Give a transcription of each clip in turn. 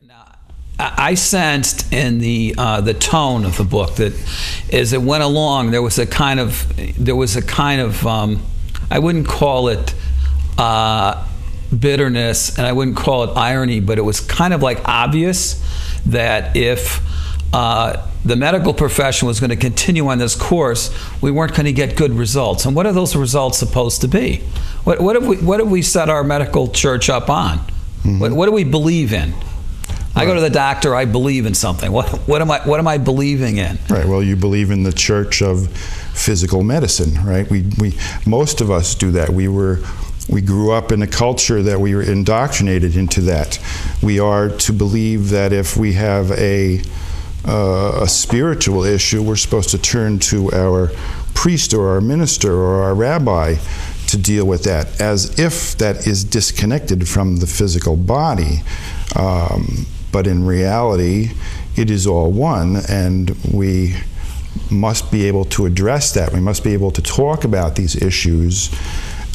Now, I sensed in the tone of the book that as it went along, there was a kind of I wouldn't call it bitterness, and I wouldn't call it irony, but it was kind of like obvious that if the medical profession was going to continue on this course, we weren't going to get good results. And what are those results supposed to be? What have we set our medical church up on? Mm-hmm. What do we believe in? I go to the doctor, I believe in something. What am I believing in? Right. Well, you believe in the church of physical medicine, right? We most of us do that. We grew up in a culture that we were indoctrinated into that. We are to believe that if we have a spiritual issue, we're supposed to turn to our priest or our minister or our rabbi to deal with that, as if that is disconnected from the physical body. But in reality, it is all one, and we must be able to address that. We must be able to talk about these issues.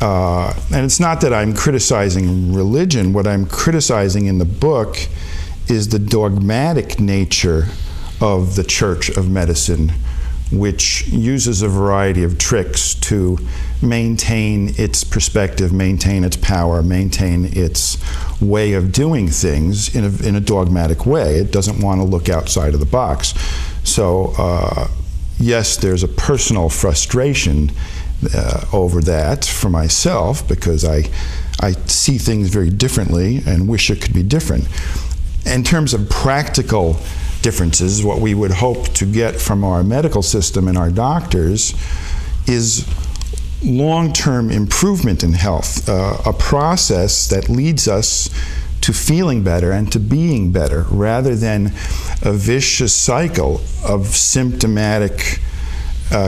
And it's not that I'm criticizing religion. What I'm criticizing in the book is the dogmatic nature of the Church of Medicine, which uses a variety of tricks to maintain its perspective, maintain its power, maintain its way of doing things in a dogmatic way. It doesn't want to look outside of the box. So yes, there's a personal frustration over that for myself, because I see things very differently and wish it could be different. In terms of practical differences, what we would hope to get from our medical system and our doctors is long-term improvement in health, a process that leads us to feeling better and to being better, rather than a vicious cycle of symptomatic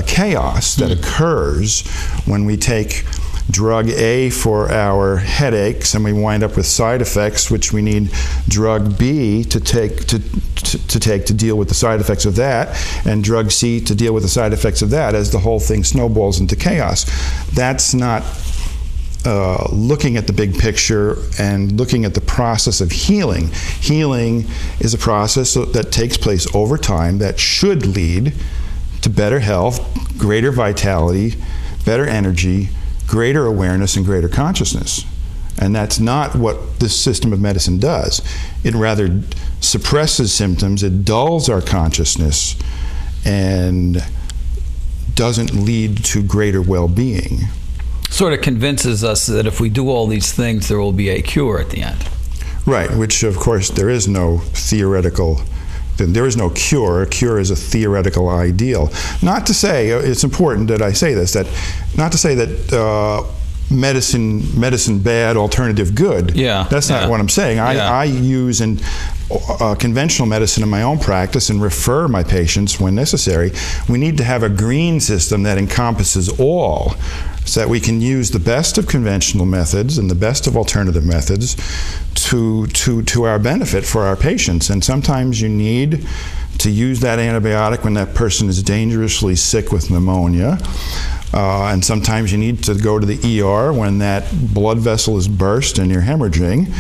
chaos that occurs when we take drug A for our headaches and we wind up with side effects, which we need drug B to take to deal with the side effects of that, and drug C to deal with the side effects of that, as the whole thing snowballs into chaos. That's not looking at the big picture and looking at the process of healing. Healing is a process that takes place over time that should lead to better health, greater vitality, better energy, greater awareness, and greater consciousness. And that's not what this system of medicine does. It rather suppresses symptoms, it dulls our consciousness, and doesn't lead to greater well-being. Sort of convinces us that if we do all these things, there will be a cure at the end. Right, which of course there is no theoretical. There is no cure. A cure is a theoretical ideal. Not to say, it's important that I say this, not to say that medicine bad, alternative good. Yeah. That's not what I'm saying. I use conventional medicine in my own practice and refer my patients when necessary. We need to have a green system that encompasses all, so that we can use the best of conventional methods and the best of alternative methods to our benefit for our patients. And sometimes you need to use that antibiotic when that person is dangerously sick with pneumonia. And sometimes you need to go to the ER when that blood vessel is burst and you're hemorrhaging.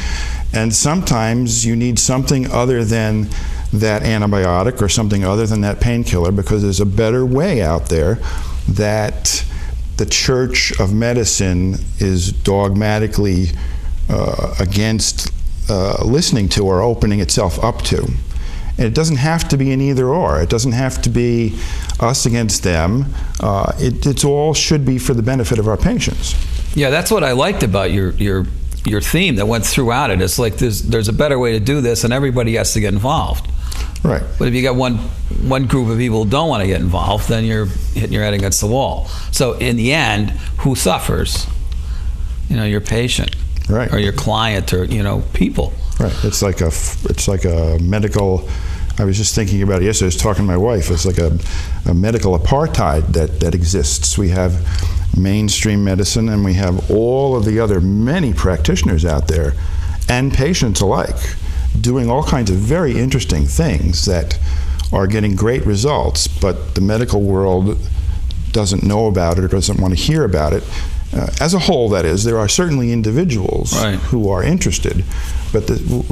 And sometimes you need something other than that antibiotic or something other than that painkiller, because there's a better way out there that the Church of Medicine is dogmatically against listening to or opening itself up to. And it doesn't have to be an either or. It doesn't have to be us against them. It all should be for the benefit of our patients. Yeah, that's what I liked about your theme that went throughout it. It's like there's a better way to do this, and everybody has to get involved. Right. But if you got one group of people who don't want to get involved, then you're hitting your head against the wall. So in the end, who suffers? Your patient, right, or your client, or people. Right. It's like a medical. I was just thinking about it yesterday. I was talking to my wife. It's like a medical apartheid that exists. We have mainstream medicine, and we have all of the other many practitioners out there, and patients alike, doing all kinds of very interesting things that are getting great results, but the medical world doesn't know about it or doesn't want to hear about it. as a whole, that is, there are certainly individuals who are interested, but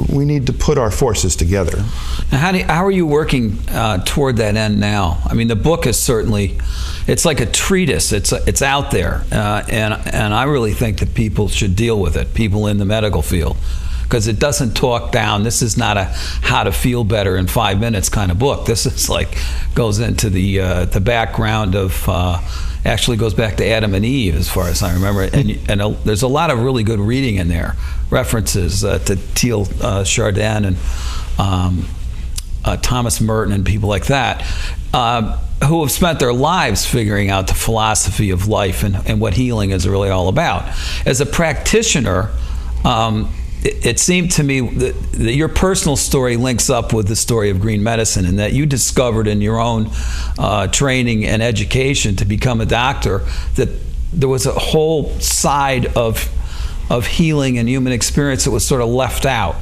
we need to put our forces together. Now, how are you working toward that end now? I mean, the book is certainly, it's like a treatise. It's out there, and I really think that people should deal with it, people in the medical field, because it doesn't talk down. This is not a how to feel better in 5 minutes kind of book. This is like, goes into the background of, actually goes back to Adam and Eve, as far as I remember. And there's a lot of really good reading in there, references to Teal Chardin and Thomas Merton and people like that, who have spent their lives figuring out the philosophy of life and what healing is really all about. As a practitioner, it seemed to me that your personal story links up with the story of green medicine, and that you discovered in your own training and education to become a doctor that there was a whole side of healing and human experience that was sort of left out.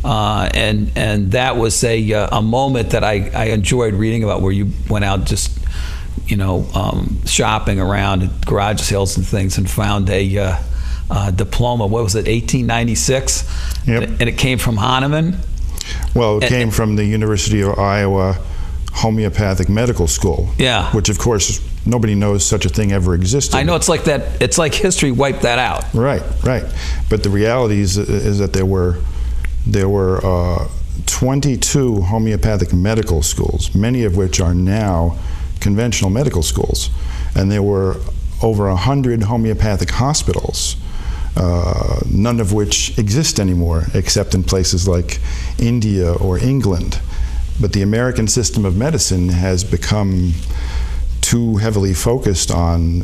And that was a moment that I enjoyed reading about, where you went out just, shopping around at garage sales and things and found a diploma. What was it, 1896? Yep. And it came from Hahnemann? Well, it came from the University of Iowa Homeopathic Medical School. Yeah. Which, of course, nobody knows such a thing ever existed. I know, it's like that. It's like history wiped that out. Right. But the reality is that there were 22 homeopathic medical schools, many of which are now conventional medical schools, and there were over 100 homeopathic hospitals, none of which exist anymore except in places like India or England. But the American system of medicine has become too heavily focused on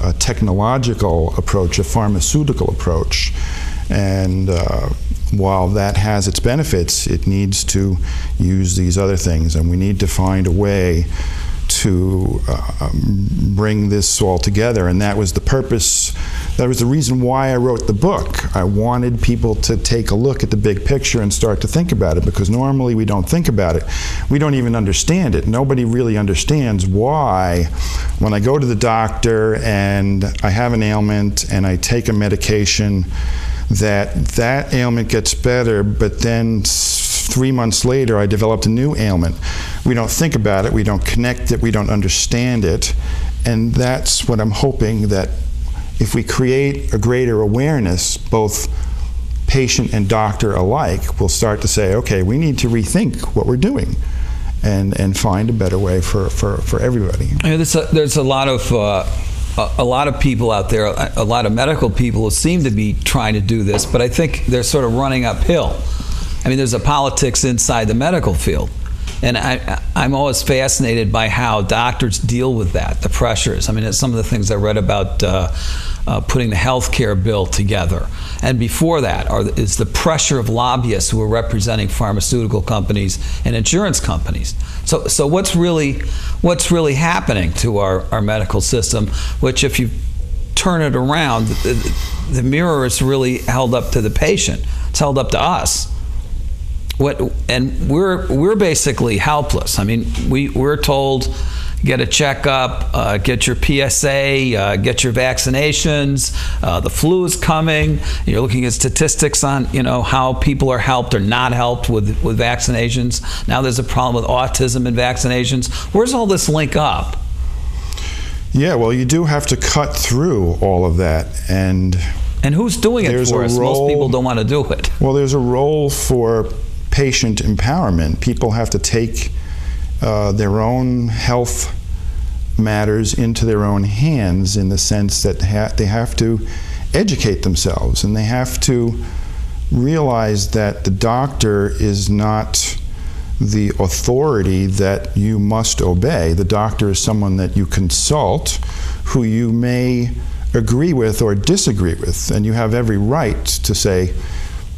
a technological approach, a pharmaceutical approach, and while that has its benefits, it needs to use these other things, and we need to find a way to bring this all together. And that was the purpose, that was the reason why I wrote the book. I wanted people to take a look at the big picture and start to think about it, because normally we don't think about it. We don't even understand it. Nobody really understands why, when I go to the doctor and I have an ailment and I take a medication, that ailment gets better, but then 3 months later I developed a new ailment. We don't think about it, we don't connect it, we don't understand it, and that's what I'm hoping, that if we create a greater awareness, both patient and doctor alike, we'll start to say, okay, we need to rethink what we're doing and find a better way for everybody. There's a lot of people out there, a lot of medical people who seem to be trying to do this, but I think they're sort of running uphill. I mean, there's a politics inside the medical field, and I'm always fascinated by how doctors deal with that, the pressures. I mean, it's some of the things I read about putting the health care bill together, and before that is the pressure of lobbyists who are representing pharmaceutical companies and insurance companies. So what's really happening to our medical system, which, if you turn it around, the mirror is really held up to the patient. It's held up to us. And we're basically helpless. I mean, we're told, get a checkup, get your PSA, get your vaccinations. The flu is coming. You're looking at statistics on how people are helped or not helped with vaccinations. Now there's a problem with autism and vaccinations. Where's all this link up? Yeah, well, you do have to cut through all of that, and who's doing it for us? Most people don't want to do it. Well, there's a role for patient empowerment. People have to take their own health matters into their own hands, in the sense that they have to educate themselves, and they have to realize that the doctor is not the authority that you must obey. The doctor is someone that you consult, who you may agree with or disagree with, and you have every right to say,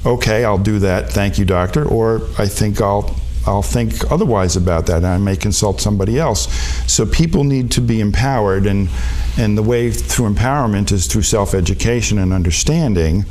okay, I'll do that, thank you, doctor, or I think I'll think otherwise about that, and I may consult somebody else. So people need to be empowered, and the way through empowerment is through self-education and understanding.